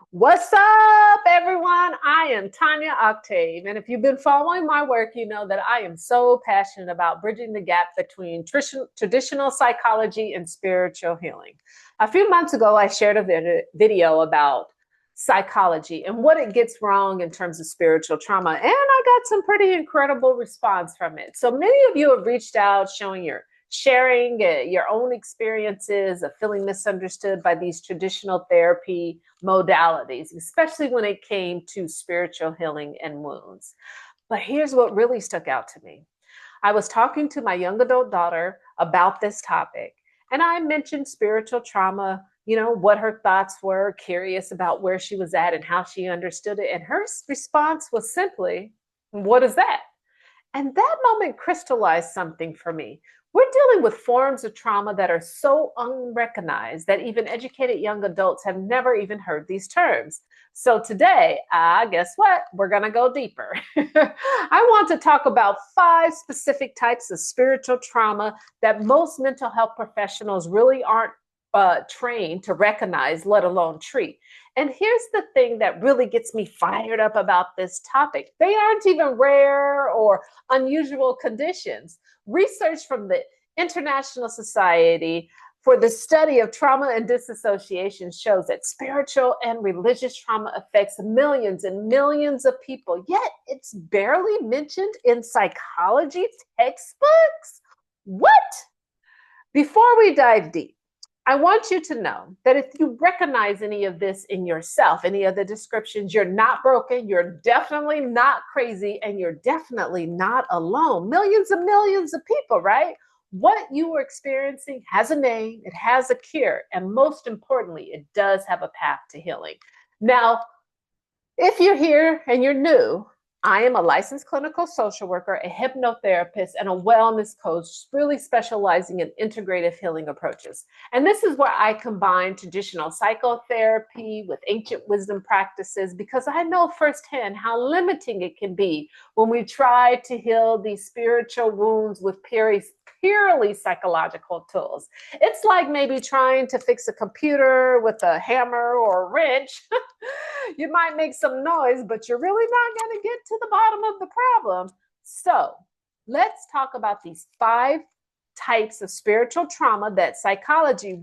What's up, everyone? I am Tanya Octave, and if you've been following my work, you know that I am so passionate about bridging the gap between traditional psychology and spiritual healing. A few months ago, I shared a video about psychology and what it gets wrong in terms of spiritual trauma, and I got some pretty incredible response from it. So many of you have reached out showing your sharing your own experiences of feeling misunderstood by these traditional therapy modalities, especially when it came to spiritual healing and wounds. But here's what really stuck out to me. I was talking to my young adult daughter about this topic, and I mentioned spiritual trauma, what her thoughts were, curious about where she was at and how she understood it. And her response was simply, "What is that?" And that moment crystallized something for me. We're dealing with forms of trauma that are so unrecognized that even educated young adults have never even heard these terms. So today, guess what? We're going to go deeper. I want to talk about 5 specific types of spiritual trauma that most mental health professionals really aren't trained to recognize, let alone treat. And here's the thing that really gets me fired up about this topic. They aren't even rare or unusual conditions. Research from the International Society for the Study of Trauma and Disassociation shows that spiritual and religious trauma affects millions and millions of people, yet it's barely mentioned in psychology textbooks. What? Before we dive deep, I want you to know that if you recognize any of this in yourself, any of the descriptions, you're not broken, you're definitely not crazy, and you're definitely not alone. Millions and millions of people, right? What you are experiencing has a name, it has a cure, and most importantly, it does have a path to healing. Now, if you're here and you're new, I am a licensed clinical social worker, a hypnotherapist, and a wellness coach, really specializing in integrative healing approaches. And this is where I combine traditional psychotherapy with ancient wisdom practices because I know firsthand how limiting it can be when we try to heal these spiritual wounds with purely psychological tools. It's like maybe trying to fix a computer with a hammer or a wrench. You might make some noise, but you're really not going to get to the bottom of the problem. So let's talk about these 5 types of spiritual trauma that psychology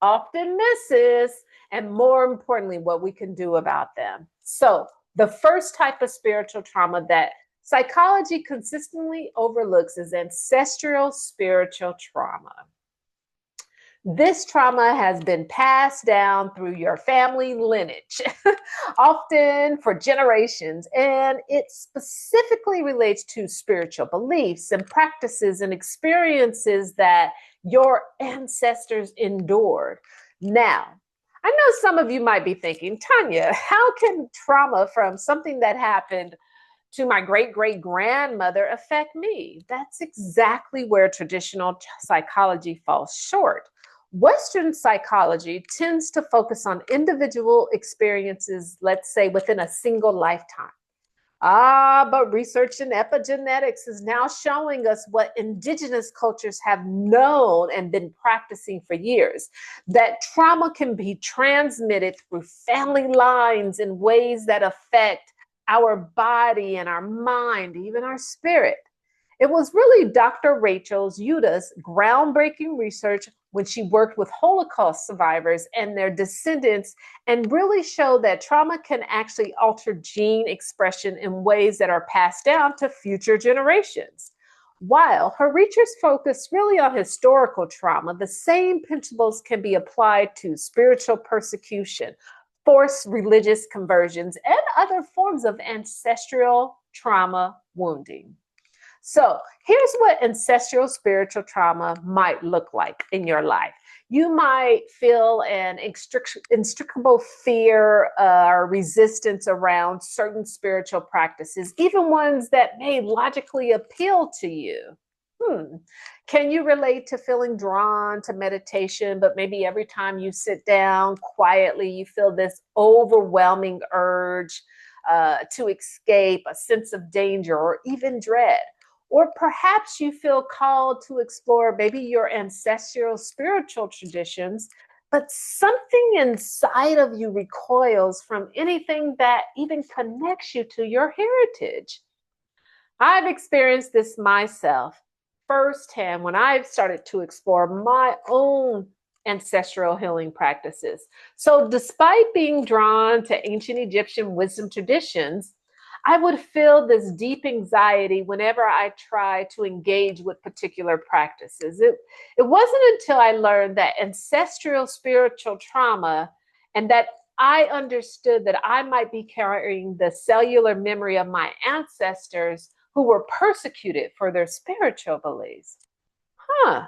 often misses, and more importantly, what we can do about them. So the first type of spiritual trauma that psychology consistently overlooks is ancestral spiritual trauma. This trauma has been passed down through your family lineage, often for generations, and it specifically relates to spiritual beliefs and practices and experiences that your ancestors endured. Now, I know some of you might be thinking, Tanya, how can trauma from something that happened to my great-great-grandmother affect me? That's exactly where traditional psychology falls short. Western psychology tends to focus on individual experiences, let's say within a single lifetime. But research in epigenetics is now showing us what indigenous cultures have known and been practicing for years, that trauma can be transmitted through family lines in ways that affect our body and our mind, even our spirit. It was really Dr. Rachel Udah's groundbreaking research when she worked with Holocaust survivors and their descendants and really showed that trauma can actually alter gene expression in ways that are passed down to future generations. While her research focused really on historical trauma, the same principles can be applied to spiritual persecution, forced religious conversions, and other forms of ancestral trauma wounding. So here's what ancestral spiritual trauma might look like in your life. You might feel an inextricable fear or resistance around certain spiritual practices, even ones that may logically appeal to you. Can you relate to feeling drawn to meditation, but maybe every time you sit down quietly, you feel this overwhelming urge to escape, a sense of danger, or even dread? Or perhaps you feel called to explore maybe your ancestral spiritual traditions but something inside of you recoils from anything that even connects you to your heritage. I've experienced this myself firsthand when I've started to explore my own ancestral healing practices. So, despite being drawn to ancient Egyptian wisdom traditions, I would feel this deep anxiety whenever I try to engage with particular practices. It wasn't until I learned that ancestral spiritual trauma and that I understood that I might be carrying the cellular memory of my ancestors who were persecuted for their spiritual beliefs. Huh.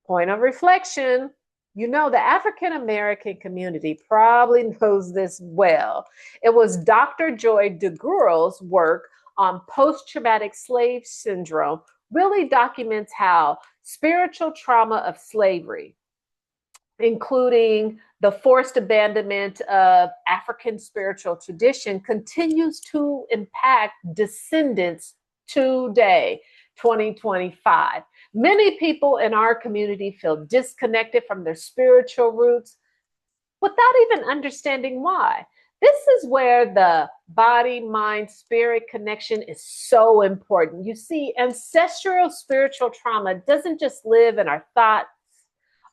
Point of reflection. You know, the African American community probably knows this well. It was Dr. Joy DeGruel's work on post traumatic slave syndrome really documents how spiritual trauma of slavery, including the forced abandonment of African spiritual tradition, continues to impact descendants today, 2025. Many people in our community feel disconnected from their spiritual roots without even understanding why. This is where the body, mind, spirit connection is so important. You see, ancestral spiritual trauma doesn't just live in our thoughts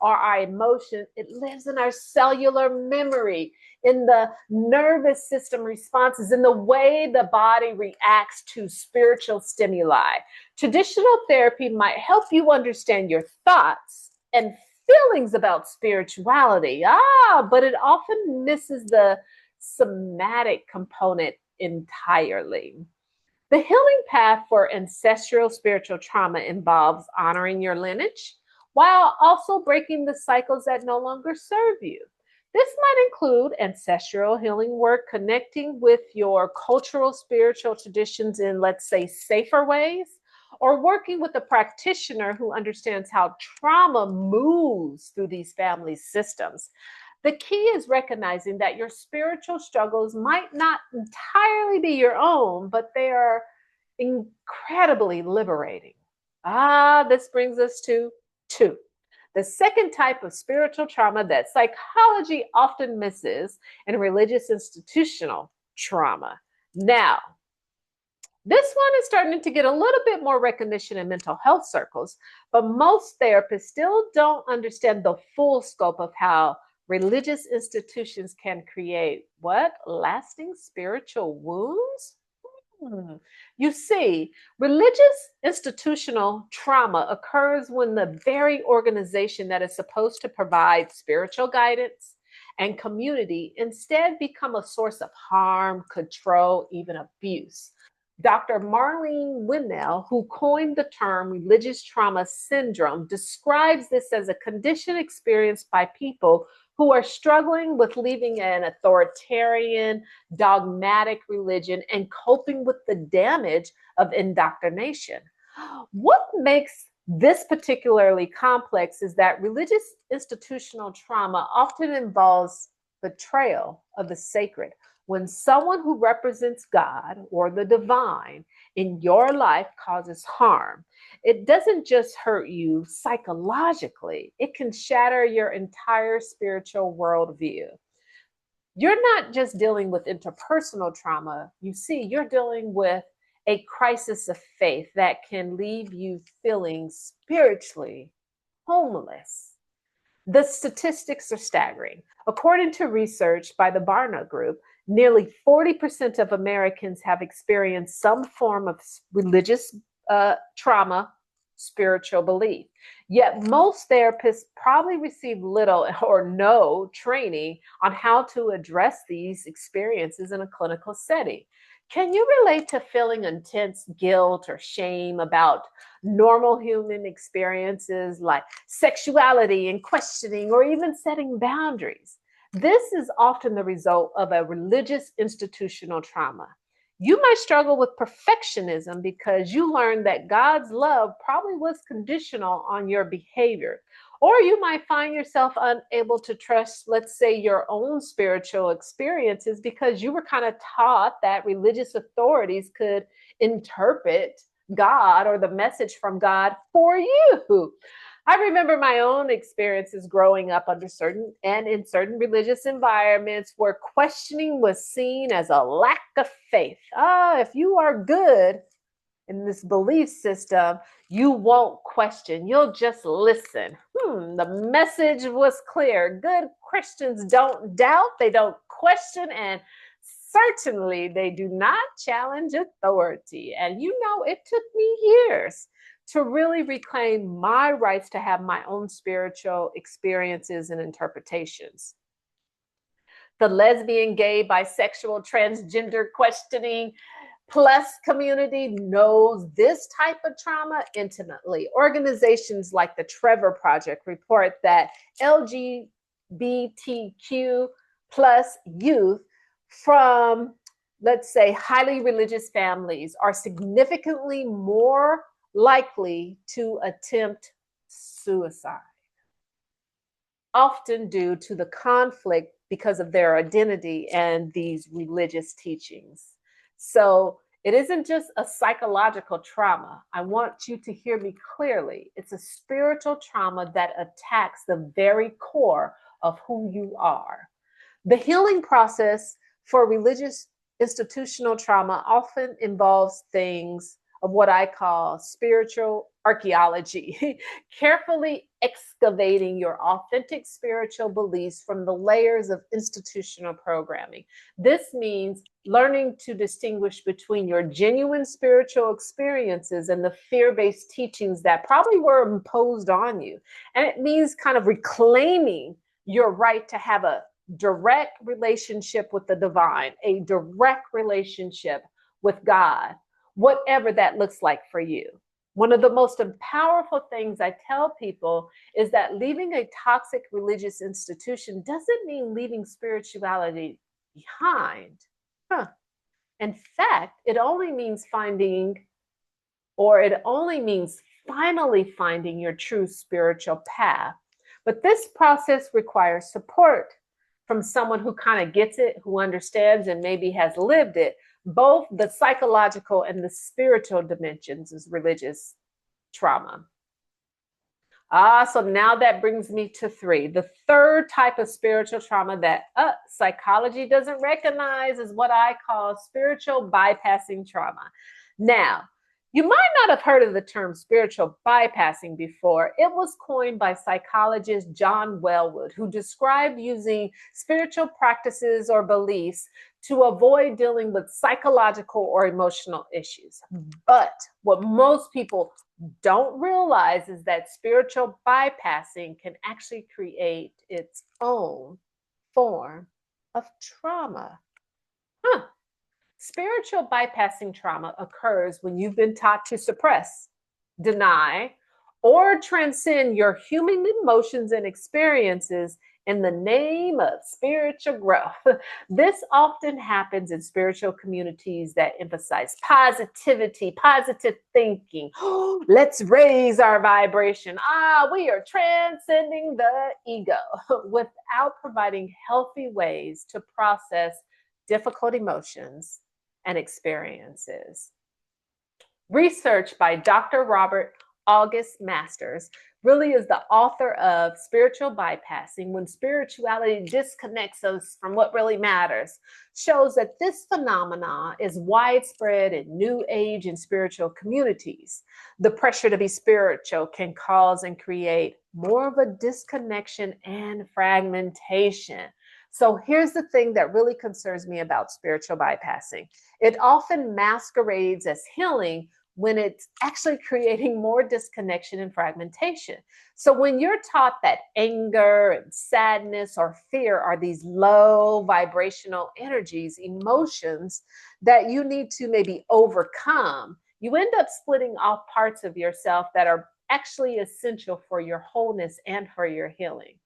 or our emotions, it lives in our cellular memory, in the nervous system responses, in the way the body reacts to spiritual stimuli. Traditional therapy might help you understand your thoughts and feelings about spirituality. But it often misses the somatic component entirely. The healing path for ancestral spiritual trauma involves honoring your lineage while also breaking the cycles that no longer serve you. This might include ancestral healing work, connecting with your cultural spiritual traditions in, let's say, safer ways, or working with a practitioner who understands how trauma moves through these family systems. The key is recognizing that your spiritual struggles might not entirely be your own, but they are incredibly liberating. This brings us to two. The second type of spiritual trauma that psychology often misses in religious institutional trauma. Now, this one is starting to get a little bit more recognition in mental health circles, but most therapists still don't understand the full scope of how religious institutions can create what? Lasting spiritual wounds? You see, religious institutional trauma occurs when the very organization that is supposed to provide spiritual guidance and community instead become a source of harm, control, even abuse. Dr. Marlene Winnell, who coined the term religious trauma syndrome, describes this as a condition experienced by people who are struggling with leaving an authoritarian, dogmatic religion and coping with the damage of indoctrination. What makes this particularly complex is that religious institutional trauma often involves betrayal of the sacred. When someone who represents God or the divine in your life causes harm, it doesn't just hurt you psychologically, it can shatter your entire spiritual worldview. You're not just dealing with interpersonal trauma, you see, you're dealing with a crisis of faith that can leave you feeling spiritually homeless. The statistics are staggering. According to research by the Barna Group, nearly 40% of Americans have experienced some form of religious trauma, spiritual belief. Yet most therapists probably receive little or no training on how to address these experiences in a clinical setting. Can you relate to feeling intense guilt or shame about normal human experiences like sexuality and questioning or even setting boundaries? This is often the result of a religious institutional trauma. You might struggle with perfectionism because you learned that God's love probably was conditional on your behavior. Or you might find yourself unable to trust, let's say, your own spiritual experiences because you were kind of taught that religious authorities could interpret God or the message from God for you. I remember my own experiences growing up under certain and in certain religious environments where questioning was seen as a lack of faith. If you are good in this belief system, you won't question. You'll just listen. The message was clear. Good Christians don't doubt, they don't question, and certainly they do not challenge authority. And it took me years to really reclaim my rights to have my own spiritual experiences and interpretations. The lesbian, gay, bisexual, transgender questioning plus community knows this type of trauma intimately. Organizations like the Trevor Project report that LGBTQ plus youth from, let's say, highly religious families are significantly more likely to attempt suicide, often due to the conflict because of their identity and these religious teachings. So it isn't just a psychological trauma. I want you to hear me clearly. It's a spiritual trauma that attacks the very core of who you are. The healing process for religious institutional trauma often involves things of what I call spiritual archaeology, carefully excavating your authentic spiritual beliefs from the layers of institutional programming. This means learning to distinguish between your genuine spiritual experiences and the fear-based teachings that probably were imposed on you. And it means kind of reclaiming your right to have a direct relationship with the divine, a direct relationship with God, whatever that looks like for you. One of the most powerful things I tell people is that leaving a toxic religious institution doesn't mean leaving spirituality behind. In fact, it only means finally finding your true spiritual path. But this process requires support from someone who kind of gets it, who understands and maybe has lived it, both the psychological and the spiritual dimensions of religious trauma. So now that brings me to 3. The third type of spiritual trauma that psychology doesn't recognize is what I call spiritual bypassing trauma. Now, you might not have heard of the term spiritual bypassing before. It was coined by psychologist John Wellwood, who described using spiritual practices or beliefs to avoid dealing with psychological or emotional issues. But what most people don't realize is that spiritual bypassing can actually create its own form of trauma. Spiritual bypassing trauma occurs when you've been taught to suppress, deny, or transcend your human emotions and experiences in the name of spiritual growth. This often happens in spiritual communities that emphasize positivity, positive thinking. Let's raise our vibration. We are transcending the ego without providing healthy ways to process difficult emotions and experiences. Research by Dr. Robert August Masters really is the author of Spiritual Bypassing, When Spirituality Disconnects Us from What Really Matters, shows that this phenomenon is widespread in New Age and spiritual communities. The pressure to be spiritual can cause and create more of a disconnection and fragmentation. So here's the thing that really concerns me about spiritual bypassing. It often masquerades as healing when it's actually creating more disconnection and fragmentation. So when you're taught that anger and sadness or fear are these low vibrational energies, emotions that you need to maybe overcome, you end up splitting off parts of yourself that are actually essential for your wholeness and for your healing.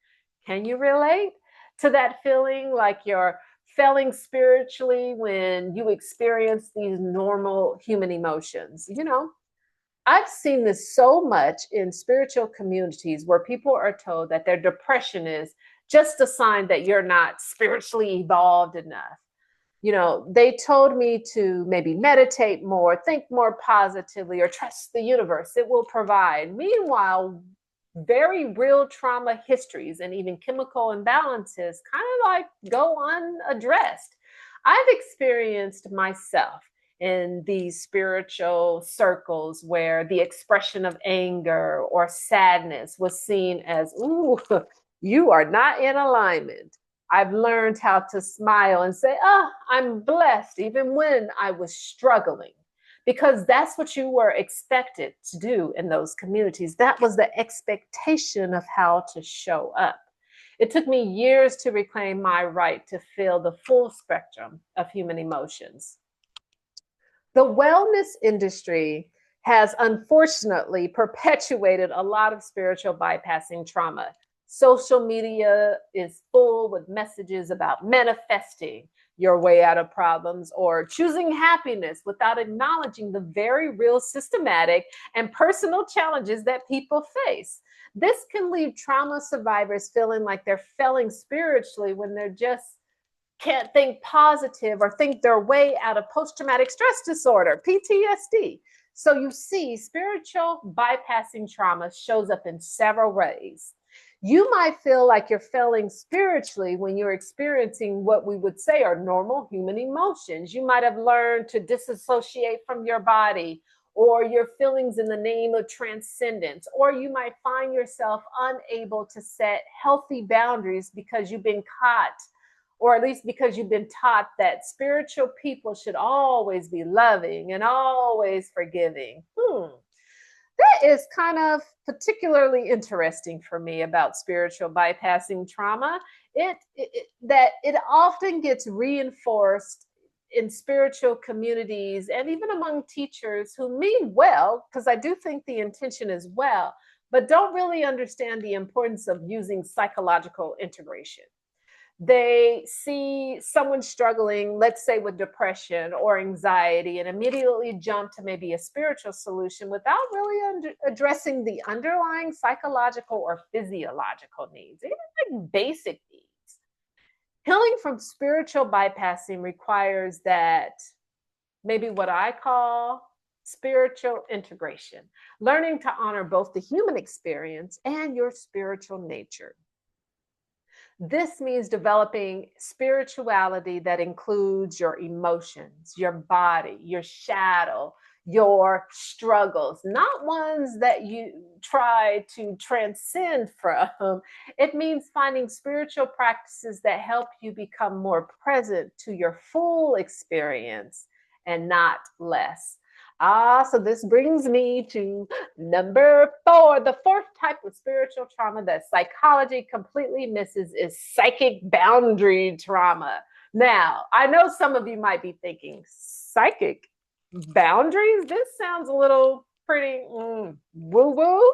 Can you relate to that feeling like you're failing spiritually when you experience these normal human emotions? I've seen this so much in spiritual communities where people are told that their depression is just a sign that you're not spiritually evolved enough. They told me to maybe meditate more, think more positively, or trust the universe. It will provide. Meanwhile, very real trauma histories and even chemical imbalances kind of like go unaddressed. I've experienced myself in these spiritual circles where the expression of anger or sadness was seen as, ooh, you are not in alignment. I've learned how to smile and say, oh, I'm blessed, even when I was struggling, because that's what you were expected to do in those communities. That was the expectation of how to show up. It took me years to reclaim my right to feel the full spectrum of human emotions. The wellness industry has unfortunately perpetuated a lot of spiritual bypassing trauma. Social media is full with messages about manifesting your way out of problems or choosing happiness without acknowledging the very real systematic and personal challenges that people face. This can leave trauma survivors feeling like they're failing spiritually when they're just can't think positive or think their way out of post-traumatic stress disorder, PTSD. So you see, spiritual bypassing trauma shows up in several ways. You might feel like you're failing spiritually when you're experiencing what we would say are normal human emotions. You might have learned to disassociate from your body or your feelings in the name of transcendence, or you might find yourself unable to set healthy boundaries because you've been caught, or at least because you've been taught that spiritual people should always be loving and always forgiving. That is kind of particularly interesting for me about spiritual bypassing trauma. That it often gets reinforced in spiritual communities and even among teachers who mean well, because I do think the intention is well, but don't really understand the importance of using psychological integration. They see someone struggling, let's say with depression or anxiety, and immediately jump to maybe a spiritual solution without really addressing the underlying psychological or physiological needs, even like basic needs. Healing from spiritual bypassing requires that maybe what I call spiritual integration, learning to honor both the human experience and your spiritual nature. This means developing spirituality that includes your emotions, your body, your shadow, your struggles, not ones that you try to transcend from. It means finding spiritual practices that help you become more present to your full experience and not less. So this brings me to number 4. The fourth type of spiritual trauma that psychology completely misses is psychic boundary trauma. Now, I know some of you might be thinking, psychic boundaries? This sounds a little pretty woo-woo,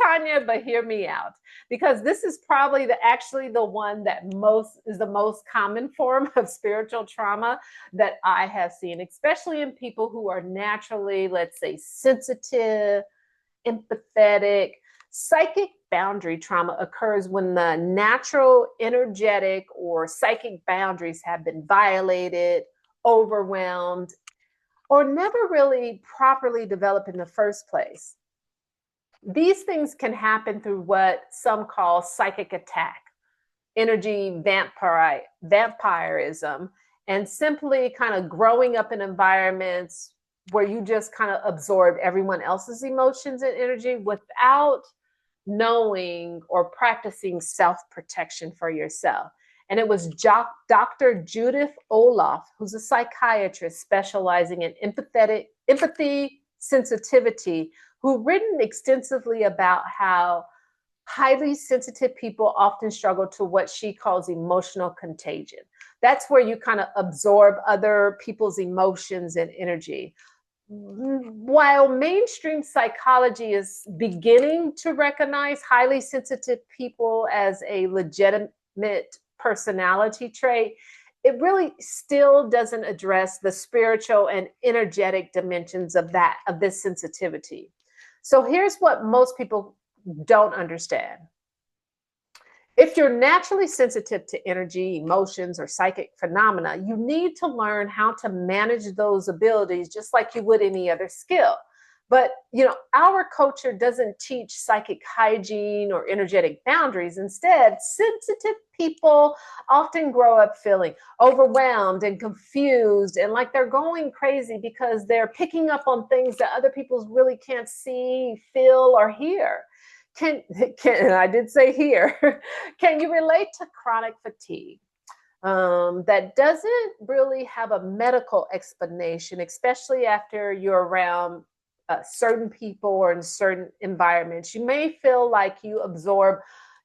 Tanya, but hear me out, because this is probably actually the one that is the most common form of spiritual trauma that I have seen, especially in people who are naturally, let's say, sensitive, empathetic. Psychic boundary trauma occurs when the natural, energetic, or psychic boundaries have been violated, overwhelmed, or never really properly developed in the first place. These things can happen through what some call psychic attack, energy vampirism, and simply kind of growing up in environments where you just kind of absorb everyone else's emotions and energy without knowing or practicing self-protection for yourself. And it was Dr. Judith Olaf, who's a psychiatrist specializing in empathy, sensitivity, who written extensively about how highly sensitive people often struggle to what she calls emotional contagion. That's where you kind of absorb other people's emotions and energy. While mainstream psychology is beginning to recognize highly sensitive people as a legitimate personality trait, it really still doesn't address the spiritual and energetic dimensions of this sensitivity. So here's what most people don't understand. If you're naturally sensitive to energy, emotions, or psychic phenomena, you need to learn how to manage those abilities just like you would any other skill. But, our culture doesn't teach psychic hygiene or energetic boundaries. Instead, sensitive people often grow up feeling overwhelmed and confused and like they're going crazy because they're picking up on things that other people really can't see, feel, or hear. And I did say hear. Can you relate to chronic fatigue? That doesn't really have a medical explanation, especially after you're around certain people or in certain environments. You may feel like you absorb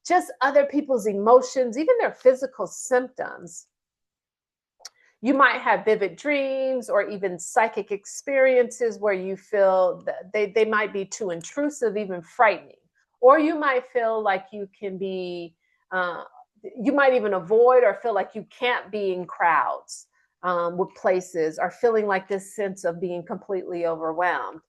just other people's emotions, even their physical symptoms. You might have vivid dreams or even psychic experiences where you feel that they might be too intrusive, even frightening. Or you might feel like uh, you might even avoid or feel like you can't be in crowds with places, or feeling like this sense of being completely overwhelmed.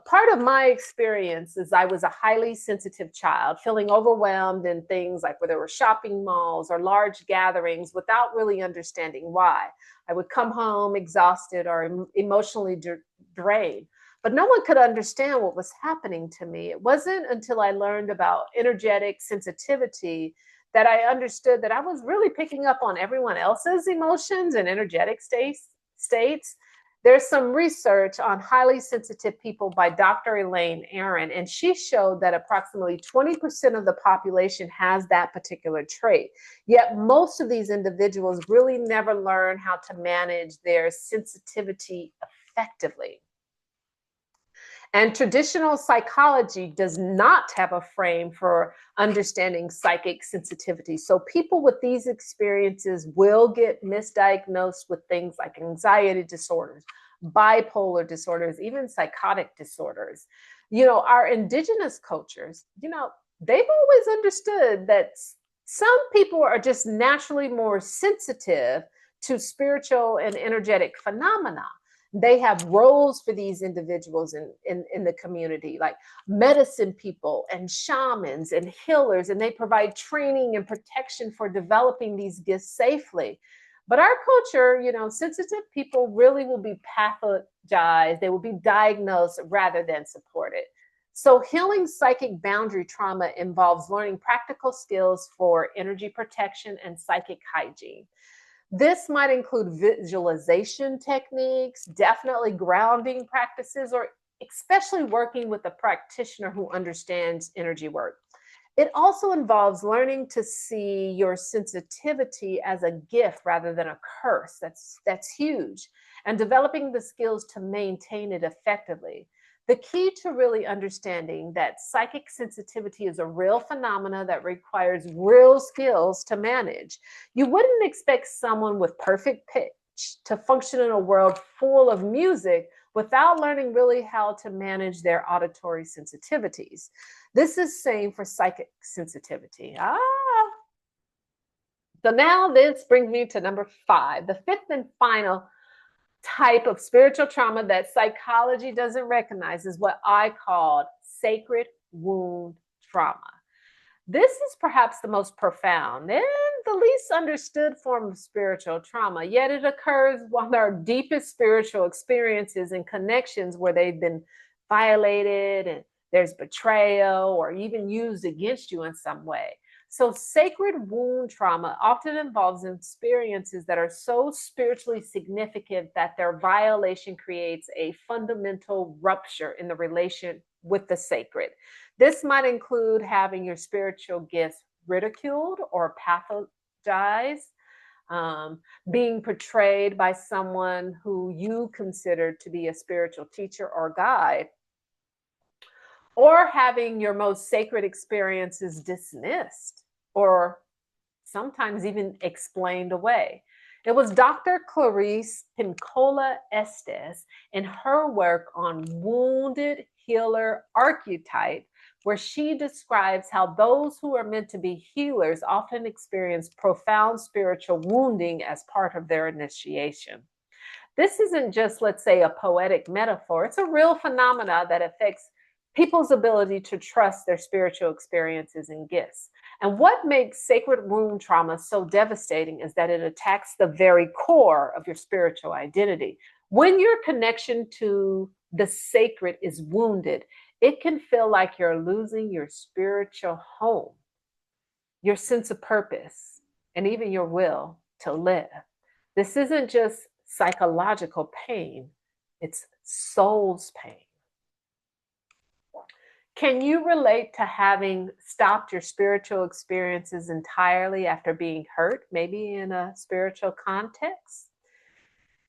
Part of my experience is I was a highly sensitive child, feeling overwhelmed in things like where there were shopping malls or large gatherings without really understanding why. I would come home exhausted or emotionally drained, but no one could understand what was happening to me. It wasn't until I learned about energetic sensitivity that I understood that I was really picking up on everyone else's emotions and energetic states. There's some research on highly sensitive people by Dr. Elaine Aron, and she showed that approximately 20% of the population has that particular trait. Yet most of these individuals really never learn how to manage their sensitivity effectively. And traditional psychology does not have a frame for understanding psychic sensitivity. So people with these experiences will get misdiagnosed with things like anxiety disorders, bipolar disorders, even psychotic disorders. Our indigenous cultures, they've always understood that some people are just naturally more sensitive to spiritual and energetic phenomena. They have roles for these individuals in the community, like medicine people and shamans and healers, and they provide training and protection for developing these gifts safely. But our culture, sensitive people really will be pathologized. They will be diagnosed rather than supported. So healing psychic boundary trauma involves learning practical skills for energy protection and psychic hygiene. This might include visualization techniques, definitely grounding practices, or especially working with a practitioner who understands energy work. It also involves learning to see your sensitivity as a gift rather than a curse. That's huge. And developing the skills to maintain it effectively. The key to really understanding that psychic sensitivity is a real phenomena that requires real skills to manage. You wouldn't expect someone with perfect pitch to function in a world full of music without learning really how to manage their auditory sensitivities. This is same for psychic sensitivity. So now this brings me to number 5, the fifth and final type of spiritual trauma that psychology doesn't recognize is what I call sacred wound trauma. This is perhaps the most profound and the least understood form of spiritual trauma, yet it occurs while our deepest spiritual experiences and connections where they've been violated and there's betrayal or even used against you in some way. So sacred wound trauma often involves experiences that are so spiritually significant that their violation creates a fundamental rupture in the relation with the sacred. This might include having your spiritual gifts ridiculed or pathologized, being portrayed by someone who you consider to be a spiritual teacher or guide, or having your most sacred experiences dismissed or sometimes even explained away. It was Dr. Clarice Pincola Estes in her work on wounded healer archetype, where she describes how those who are meant to be healers often experience profound spiritual wounding as part of their initiation. This isn't just, let's say, a poetic metaphor. It's a real phenomena that affects people's ability to trust their spiritual experiences and gifts. And what makes sacred wound trauma so devastating is that it attacks the very core of your spiritual identity. When your connection to the sacred is wounded, it can feel like you're losing your spiritual home, your sense of purpose, and even your will to live. This isn't just psychological pain, it's soul's pain. Can you relate to having stopped your spiritual experiences entirely after being hurt, maybe in a spiritual context?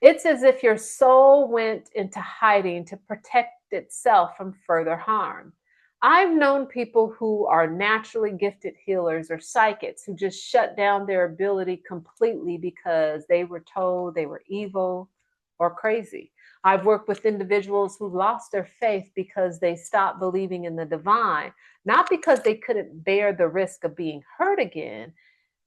It's as if your soul went into hiding to protect itself from further harm. I've known people who are naturally gifted healers or psychics who just shut down their ability completely because they were told they were evil or crazy. I've worked with individuals who lost their faith because they stopped believing in the divine, not because they couldn't bear the risk of being hurt again,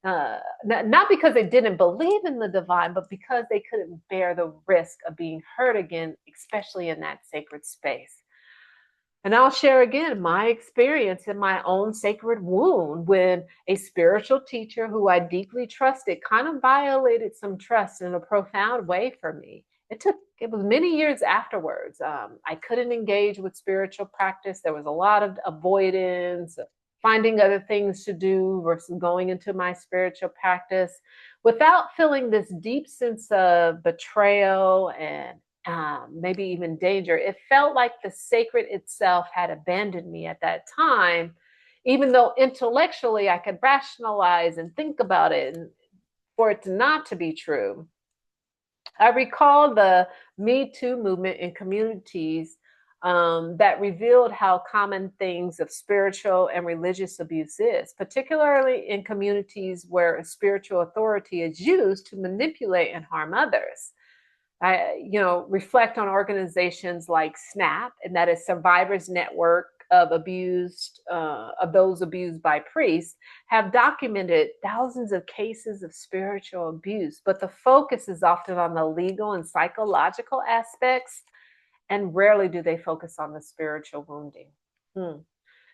not because they didn't believe in the divine, but because they couldn't bear the risk of being hurt again, especially in that sacred space. And I'll share again my experience in my own sacred wound when a spiritual teacher who I deeply trusted kind of violated some trust in a profound way for me. It was many years afterwards. I couldn't engage with spiritual practice. There was a lot of avoidance, finding other things to do versus going into my spiritual practice without feeling this deep sense of betrayal and maybe even danger. It felt like the sacred itself had abandoned me at that time, even though intellectually I could rationalize and think about it and for it not to be true. I recall the Me Too movement in communities that revealed how common things of spiritual and religious abuse is, particularly in communities where a spiritual authority is used to manipulate and harm others. Reflect on organizations like SNAP, and that is Survivors Network of those abused by priests, have documented thousands of cases of spiritual abuse, but the focus is often on the legal and psychological aspects, and rarely do they focus on the spiritual wounding.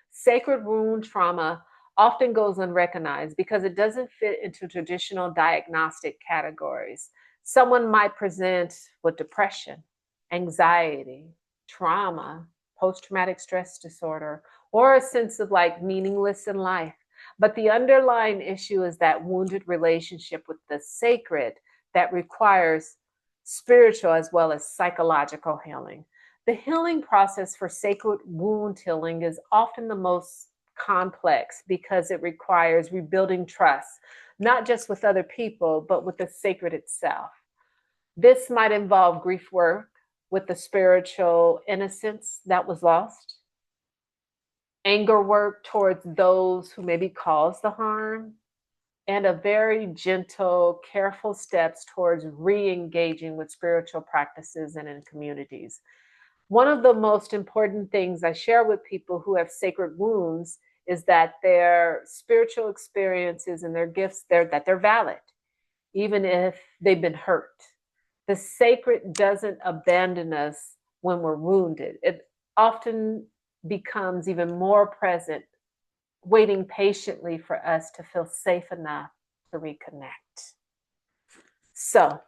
Sacred wound trauma often goes unrecognized because it doesn't fit into traditional diagnostic categories. Someone might present with depression, anxiety, trauma, post traumatic stress disorder, or a sense of like meaningless in life. But the underlying issue is that wounded relationship with the sacred that requires spiritual as well as psychological healing. The healing process for sacred wound healing is often the most complex because it requires rebuilding trust, not just with other people, but with the sacred itself. This might involve grief work with the spiritual innocence that was lost, anger work towards those who maybe caused the harm, and a very gentle, careful steps towards re-engaging with spiritual practices and in communities. One of the most important things I share with people who have sacred wounds is that their spiritual experiences and their gifts, that they're valid, even if they've been hurt. The sacred doesn't abandon us when we're wounded. It often becomes even more present, waiting patiently for us to feel safe enough to reconnect. So,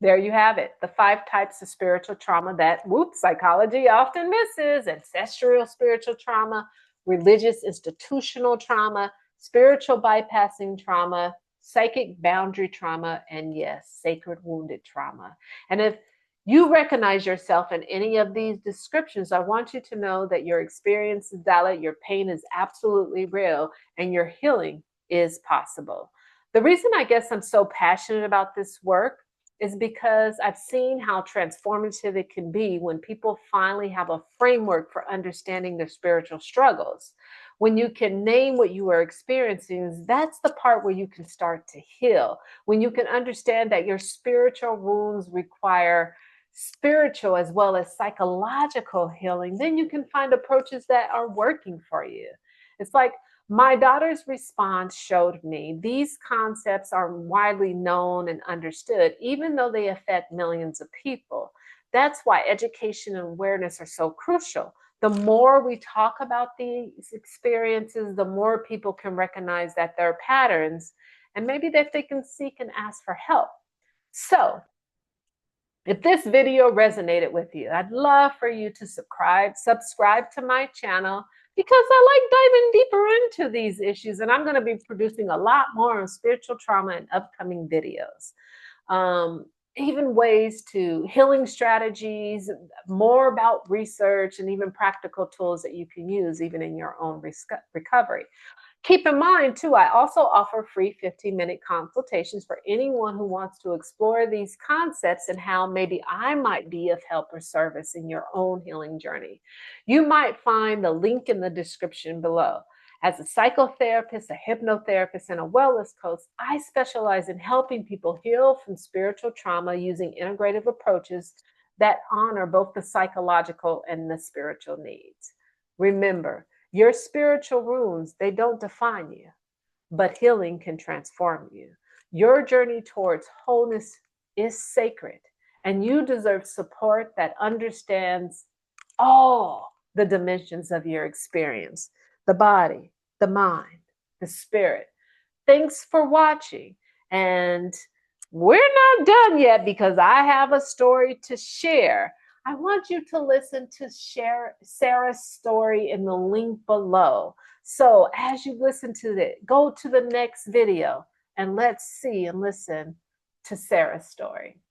there you have it. The 5 types of spiritual trauma that, psychology often misses: ancestral spiritual trauma, religious institutional trauma, spiritual bypassing trauma, psychic boundary trauma, and yes, sacred wounded trauma. And if you recognize yourself in any of these descriptions, I want you to know that your experience is valid, your pain is absolutely real, and your healing is possible. The reason I guess I'm so passionate about this work is because I've seen how transformative it can be when people finally have a framework for understanding their spiritual struggles. When you can name what you are experiencing, that's the part where you can start to heal. When you can understand that your spiritual wounds require spiritual as well as psychological healing, then you can find approaches that are working for you. It's like my daughter's response showed me these concepts are widely known and understood, even though they affect millions of people. That's why education and awareness are so crucial. The more we talk about these experiences, the more people can recognize that there are patterns and maybe that they can seek and ask for help. So, If this video resonated with you, I'd love for you to subscribe to my channel because I like diving deeper into these issues, and I'm going to be producing a lot more on spiritual trauma in upcoming videos. Even ways to healing strategies, more about research, and even practical tools that you can use even in your own recovery. Keep in mind, too, I also offer free 15-minute consultations for anyone who wants to explore these concepts and how maybe I might be of help or service in your own healing journey. You might find the link in the description below. As a psychotherapist, a hypnotherapist, and a wellness coach, I specialize in helping people heal from spiritual trauma using integrative approaches that honor both the psychological and the spiritual needs. Remember, your spiritual wounds, they don't define you, but healing can transform you. Your journey towards wholeness is sacred, and you deserve support that understands all the dimensions of your experience: the body, the mind, the spirit. Thanks for watching. And we're not done yet because I have a story to share. I want you to listen to Sarah's story in the link below. So as you listen to it, go to the next video and let's see and listen to Sarah's story.